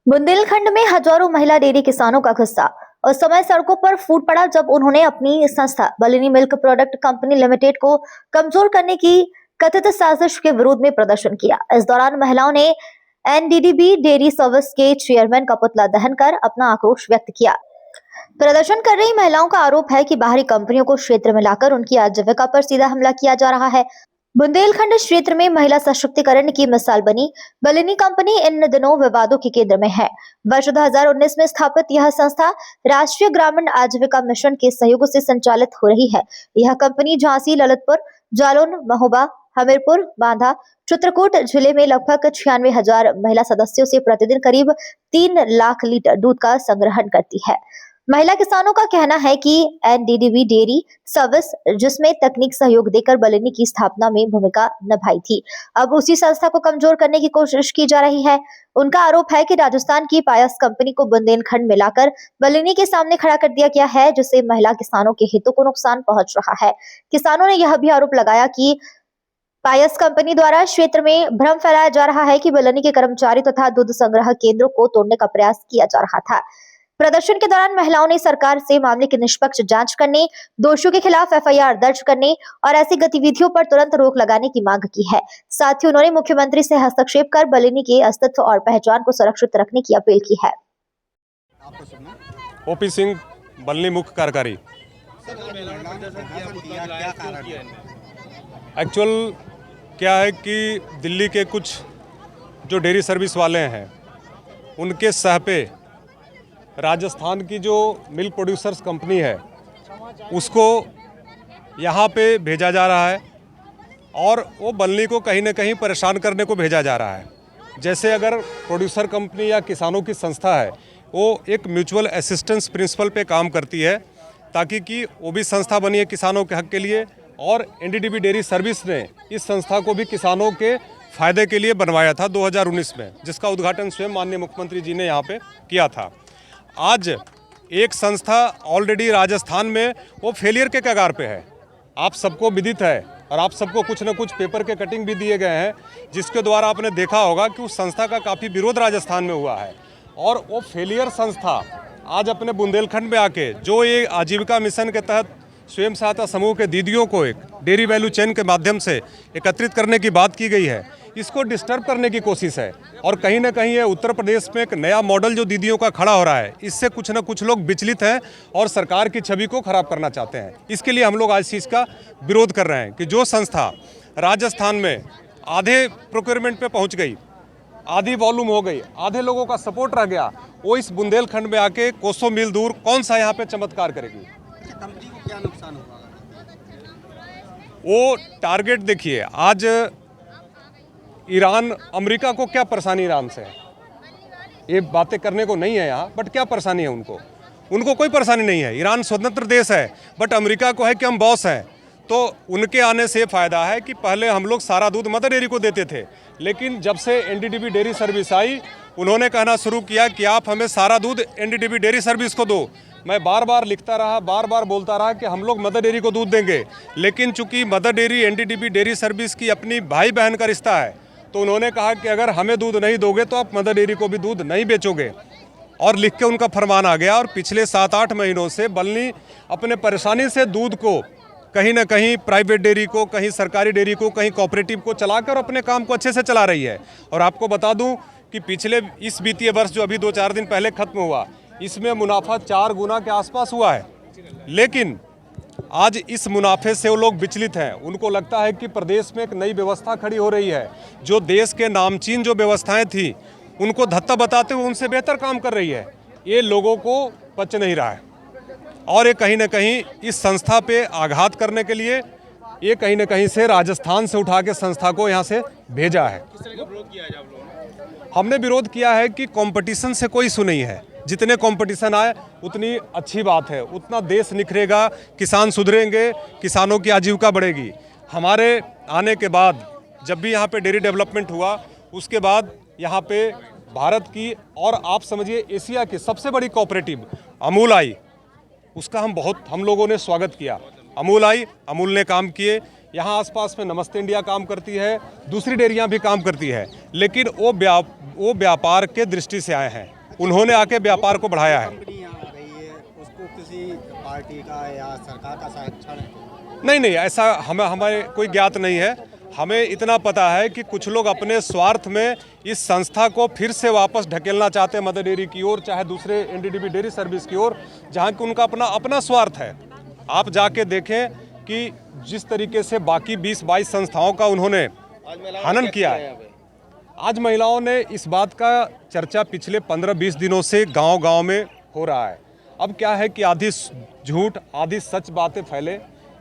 बुंदेलखंड में हजारों महिला डेयरी किसानों का गुस्सा और समय सड़कों पर फूट पड़ा जब उन्होंने अपनी संस्था बलिनी मिल्क प्रोडक्ट कंपनी लिमिटेड को कमजोर करने की कथित साजिश के विरोध में प्रदर्शन किया। इस दौरान महिलाओं ने एनडीडीबी डेयरी सर्विस के चेयरमैन का पुतला दहन कर अपना आक्रोश व्यक्त किया। प्रदर्शन कर रही महिलाओं का आरोप है कि बाहरी कंपनियों को क्षेत्र में लाकर उनकी आजीविका पर सीधा हमला किया जा रहा है। बुंदेलखंड क्षेत्र में महिला सशक्तिकरण की मिसाल बनी बलिनी कंपनी इन दिनों विवादों के केंद्र में है। वर्ष 2019 में स्थापित यह संस्था राष्ट्रीय ग्रामीण आजीविका मिशन के सहयोग से संचालित हो रही है। यह कंपनी झांसी, ललितपुर, जालौन, महोबा, हमीरपुर, बांधा, चित्रकूट जिले में लगभग 96,000 महिला सदस्यों से प्रतिदिन करीब 3 लाख लीटर दूध का संग्रहण करती है। महिला किसानों का कहना है कि एनडीडीबी डेयरी सर्विस, जिसमें तकनीक सहयोग देकर बलिनी की स्थापना में भूमिका निभाई थी, अब उसी संस्था को कमजोर करने की कोशिश की जा रही है। उनका आरोप है कि राजस्थान की पायस कंपनी को बुंदेलखंड में लाकर बलिनी के सामने खड़ा कर दिया गया है, जिससे महिला किसानों के हितों को नुकसान पहुंच रहा है। किसानों ने यह भी आरोप लगाया कि पायस कंपनी द्वारा क्षेत्र में भ्रम फैलाया जा रहा है कि बलिनी के कर्मचारी तथा दूध संग्रह केंद्रों को तोड़ने का प्रयास किया जा रहा था। प्रदर्शन के दौरान महिलाओं ने सरकार से मामले की निष्पक्ष जांच करने, दोषियों के खिलाफ एफआईआर दर्ज करने और ऐसी गतिविधियों पर तुरंत रोक लगाने की मांग की है। साथ ही उन्होंने मुख्यमंत्री से हस्तक्षेप कर बलिनी के अस्तित्व और पहचान को सुरक्षित रखने की अपील की है। ओपी सिंह, बलिनी मुख्य कार्यकारी। एक्चुअल क्या है कि दिल्ली के कुछ जो डेयरी सर्विस वाले हैं, उनके सह पे राजस्थान की जो मिल्क प्रोड्यूसर्स कंपनी है, उसको यहाँ पे भेजा जा रहा है और वो बलिनी को कहीं ना कहीं परेशान करने को भेजा जा रहा है। जैसे अगर प्रोड्यूसर कंपनी या किसानों की संस्था है, वो एक म्यूचुअल असिस्टेंस प्रिंसिपल पे काम करती है, ताकि कि वो भी संस्था बनी है किसानों के हक के लिए, और एनडीडीबी डेयरी सर्विस ने इस संस्था को भी किसानों के फ़ायदे के लिए बनवाया था 2019 में, जिसका उद्घाटन स्वयं माननीय मुख्यमंत्री जी ने यहाँ पे किया था। आज एक संस्था ऑलरेडी राजस्थान में वो फेलियर के कगार पे है, आप सबको विदित है, और आप सबको कुछ न कुछ पेपर के कटिंग भी दिए गए हैं, जिसके द्वारा आपने देखा होगा कि उस संस्था का काफ़ी विरोध राजस्थान में हुआ है। और वो फेलियर संस्था आज अपने बुंदेलखंड में आके जो ये आजीविका मिशन के तहत स्वयं सहायता समूह के दीदियों को एक डेयरी वैल्यू चेन के माध्यम से एकत्रित करने की बात की गई है, इसको डिस्टर्ब करने की कोशिश है। और कहीं ना कहीं ये उत्तर प्रदेश में एक नया मॉडल जो दीदियों का खड़ा हो रहा है, इससे कुछ ना कुछ लोग विचलित हैं और सरकार की छवि को खराब करना चाहते हैं। इसके लिए हम लोग आज चीज़ का विरोध कर रहे हैं कि जो संस्था राजस्थान में आधे प्रोक्योरमेंट पे पहुँच गई, आधी वॉल्यूम हो गई, आधे लोगों का सपोर्ट रह गया, वो इस बुंदेलखंड में आके कोसों मील दूर कौन सा यहाँ पे चमत्कार करेगी। कंपनी को क्या नुकसान होगा? वो टारगेट देखिए, आज ईरान, अमेरिका को क्या परेशानी ईरान से है, ये बातें करने को नहीं है यहाँ, बट क्या परेशानी है उनको? उनको कोई परेशानी नहीं है। ईरान स्वतंत्र देश है, बट अमेरिका को है कि हम बॉस हैं। तो उनके आने से फ़ायदा है कि पहले हम लोग सारा दूध मदर डेयरी को देते थे, लेकिन जब से एनडीडीबी डेयरी सर्विस आई, उन्होंने कहना शुरू किया कि आप हमें सारा दूध एनडीडीबी डेयरी सर्विस को दो। मैं बार बार लिखता रहा, बार बार बोलता रहा कि हम लोग मदर डेयरी को दूध देंगे, लेकिन चूंकि mother dairy NDDB dairy service की अपनी भाई बहन का रिश्ता है, तो उन्होंने कहा कि अगर हमें दूध नहीं दोगे तो आप मदर डेयरी को भी दूध नहीं बेचोगे, और लिख के उनका फरमान आ गया। और पिछले 7-8 महीनों से बलिनी अपने परेशानी से दूध को कहीं ना कहीं प्राइवेट डेयरी को, कहीं सरकारी डेयरी को, कहीं कोऑपरेटिव को चलाकर अपने काम को अच्छे से चला रही है। और आपको बता दूं कि पिछले इस वित्तीय वर्ष जो अभी 2-4 दिन पहले खत्म हुआ, इसमें मुनाफा 4 गुना के आसपास हुआ है। लेकिन आज इस मुनाफे से वो लोग विचलित हैं। उनको लगता है कि प्रदेश में एक नई व्यवस्था खड़ी हो रही है, जो देश के नामचीन जो व्यवस्थाएं थी उनको धत्ता बताते हुए उनसे बेहतर काम कर रही है। ये लोगों को पच नहीं रहा है, और ये कहीं ना कहीं इस संस्था पे आघात करने के लिए ये कहीं ना कहीं से राजस्थान से उठा के संस्था को यहाँ से भेजा है। हमने विरोध किया है कि कंपटीशन से कोई इशू नहीं है, जितने कंपटीशन आए उतनी अच्छी बात है, उतना देश निखरेगा, किसान सुधरेंगे, किसानों की आजीविका बढ़ेगी। हमारे आने के बाद जब भी यहाँ पे डेयरी डेवलपमेंट हुआ, उसके बाद यहाँ पे भारत की और आप समझिए एशिया की सबसे बड़ी कोऑपरेटिव अमूल आई, उसका हम लोगों ने स्वागत किया। अमूल आई, अमूल ने काम किए, यहाँ आसपास में नमस्ते इंडिया काम करती है, दूसरी डेयरियाँ भी काम करती है, लेकिन वो व्यापार के दृष्टि से आए हैं। उन्होंने आके व्यापार को बढ़ाया है। कंपनी यहाँ आ रही है, उसको किसी पार्टी का या सरकार का संरक्षण है? नहीं, ऐसा हमें कोई ज्ञात नहीं है। हमें इतना पता है कि कुछ लोग अपने स्वार्थ में इस संस्था को फिर से वापस ढकेलना चाहते हैं मदर डेयरी की ओर, चाहे दूसरे एनडीडीबी डेयरी सर्विस की ओर, जहाँ कि उनका अपना स्वार्थ है। आप जाके देखें कि जिस तरीके से बाकी 20-22 संस्थाओं का उन्होंने हनन किया है। आज महिलाओं ने इस बात का चर्चा पिछले 15-20 दिनों से गांव-गांव में हो रहा है। अब क्या है कि आधी झूठ आधी सच बातें फैले,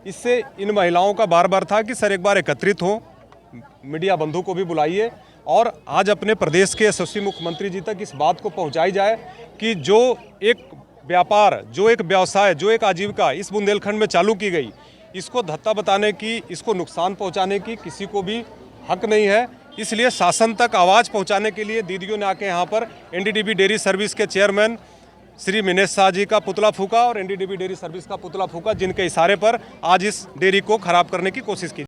इससे इन महिलाओं का बार बार था कि सर एक बार एकत्रित हो, मीडिया बंधु को भी बुलाइए और आज अपने प्रदेश के यशस्वी मुख्यमंत्री जी तक इस बात को पहुंचाई जाए कि जो एक व्यापार, जो एक व्यवसाय, जो एक आजीविका इस बुंदेलखंड में चालू की गई, इसको धत्ता बताने की, इसको नुकसान पहुंचाने की किसी को भी हक नहीं है। इसलिए शासन तक आवाज़ पहुंचाने के लिए दीदियों ने आके यहाँ पर एनडीडीबी डेयरी सर्विस के चेयरमैन श्री मिनेश शाह जी का पुतला फूका और एनडीडीबी डेयरी सर्विस का पुतला फूका, जिनके इशारे पर आज इस डेयरी को खराब करने की कोशिश की।